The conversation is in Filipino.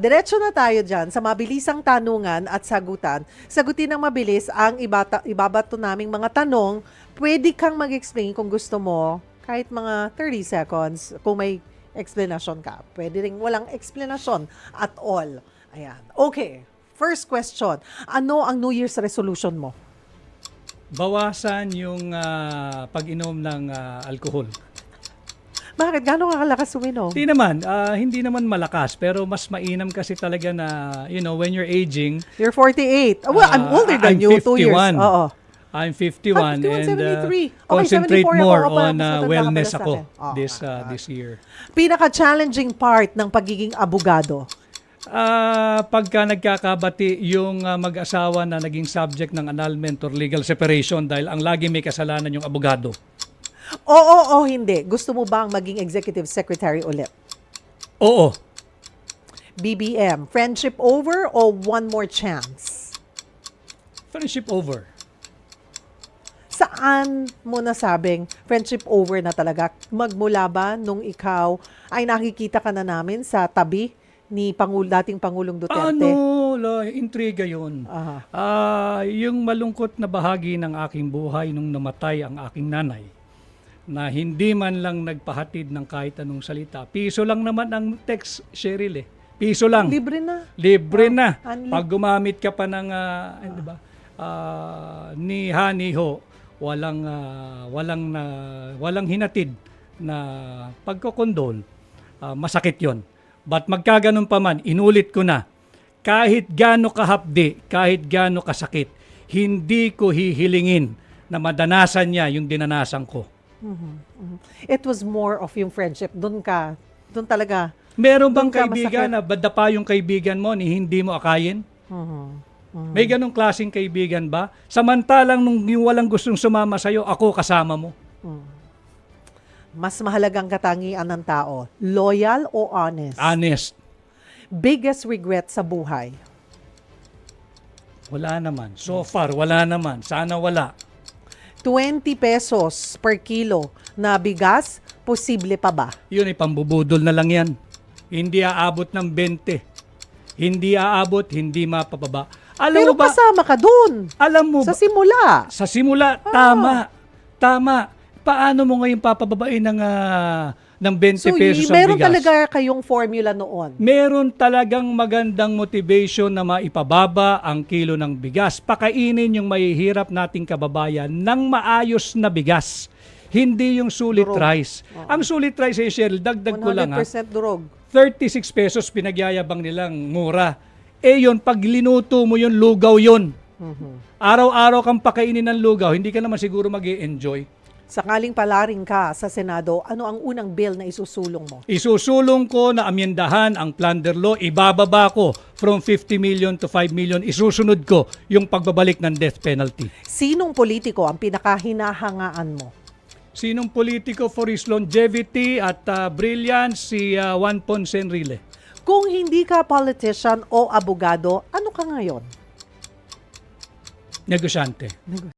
diretso na tayo dyan sa mabilisang tanungan at sagutan. Sagutin ng mabilis ang ibabato naming mga tanong. Pwede kang mag-explain kung gusto mo, kahit mga 30 seconds, kung may explanation ka. Pwede rin walang explanation at all. Ayan. Okay. First question. Ano ang New Year's resolution mo? Bawasan yung pag-inom ng alcohol. Bakit? Gano'ng kakalakas uminom? Hindi naman malakas, pero mas mainam kasi talaga na, when you're aging. You're 48. Well, I'm older than I'm you, 2 years. 51. Oo. I'm 51 and 73. Okay, concentrate 74 more ako. on Mas matanda ka wellness pala sa ako akin. this year. Pinaka-challenging part ng pagiging abogado? Pagka nagkakabati yung mag-asawa na naging subject ng annulment or legal separation dahil ang lagi may kasalanan yung abogado. Oo o hindi. Gusto mo bang maging executive secretary ulit? Oo. BBM, friendship over o one more chance? Friendship over. Saan mo nasabing friendship over na talaga? Magmula ba nung ikaw ay nakikita ka na namin sa tabi ni dating Pangulong Duterte? Intriga yun. Aha. Yung malungkot na bahagi ng aking buhay nung namatay ang aking nanay, na hindi man lang nagpahatid ng kahit anong salita. Piso lang naman ang text, Cheryl eh. Piso lang. Libre na. Libre na. unli- Pag gumamit ka pa ng, di ba, ni Haniho, walang hinatid na pagkokondol, masakit yon. But magkaganon pa man, inulit ko na, kahit gaano kahapdi, kahit gaano kasakit, hindi ko hihilingin na madanasan niya yung dinanasan ko. It was more of yung friendship. Doon talaga. Meron bang Doon ka kaibigan na badapa yung kaibigan mo ni hindi mo akayin? May ganong klaseng kaibigan ba? Samantalang nung yung walang gustong sumama sa'yo, ako kasama mo. Mas mahalagang katangian ng tao, loyal o honest? Honest. Biggest regret sa buhay? Wala naman. So far, wala naman. Sana wala. 20 pesos per kilo na bigas, posible pa ba? Yun ay pambubudol na lang yan. Hindi aabot ng 20. Hindi aabot, hindi mapababa. Alam Pero mo ba, kasama ka dun. alam mo Sa ba, simula. sa simula, tama. Paano mo ngayon papababain ng 20 pesos ang meron bigas? talaga kayong formula noon. Meron talagang magandang motivation na maipababa ang kilo ng bigas. Pakainin yung mahihirap nating kababayan ng maayos na bigas. Hindi yung sulit Durog. rice. Ang sulit rice, Cheryl, dagdag ko lang 100% durog. 36 pesos pinagyayabang nilang mura. Yun, pag linuto mo yun, lugaw yun. Araw-araw kang pakainin ng lugaw, hindi ka naman siguro mag-i-enjoy. Sakaling palaring ka sa Senado, ano ang unang bill na isusulong mo? Isusulong ko na amyendahan ang plunder law, ibababa ko from 50 million to 5 million, isusunod ko yung pagbabalik ng death penalty. Sinong politiko ang pinakahinahangaan mo? Sinong politiko for his longevity at brilliance? Si Juan Ponce Enrile. Kung hindi ka politician o abogado, ano ka ngayon? Negosyante.